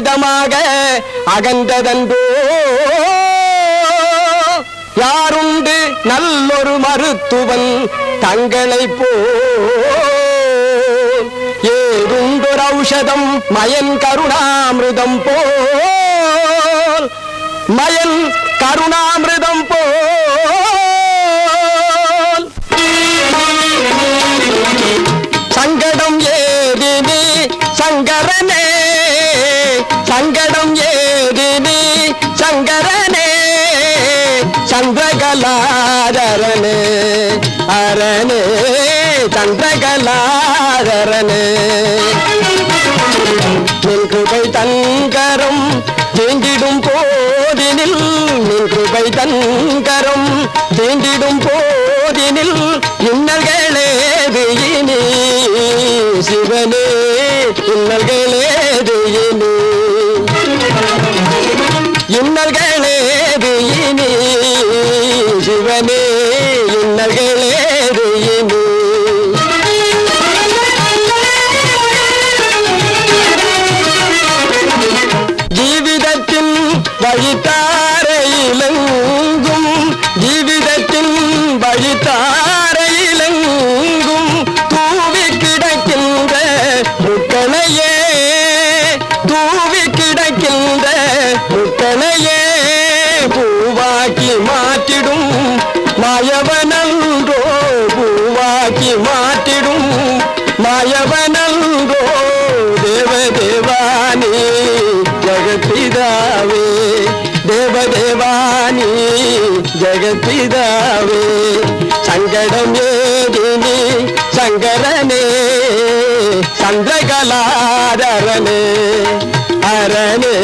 அமிதமாக அகன்றதன்றோ யாருண்டு நல்லொரு மருத்துவன் தங்களை போ ஏதுண்டொரு ஔஷதம் மயன் கருணாமிருதம் போல் மயன் கருணாமிருதம் போல் சங்கடம் ஏதினி சங்கரனே சங்கடம் ஏதினி சங்கரனே சந்திரகலாதரனே அரனே சந்திரகலாதரனே நின் கிருபை தங்கரம் தீண்டிடும் போதினில் நின் கிருபை தங்கரம் தீண்டிடும் போதினில் இன்னல்களேது இனி சிவனே இன்னல்களேது இனி இன்னல்களேது இனி சிவனே இன்னல்களேது இனி ஜீவிதத்தின் வழித்தாரையிலெங்கும் ஜீவிதத்தின் வழித்தாரையிலெங்கும் தூவி கிடக்கின்ற முக்களையே தூவி கிடக்கின்ற முக்களையே பூவாக்கி மாற்றிடும் மாயவனன்றோ பூவாக்கி மாற்றிடும் மாயவனன்றோ தேவதேவானி ஜகத்பிதாவே தேவதேவானி ஜகத்பிதாவே சங்கடம் ஏதினி சங்கரனே சந்திரகலாதரனே அரனே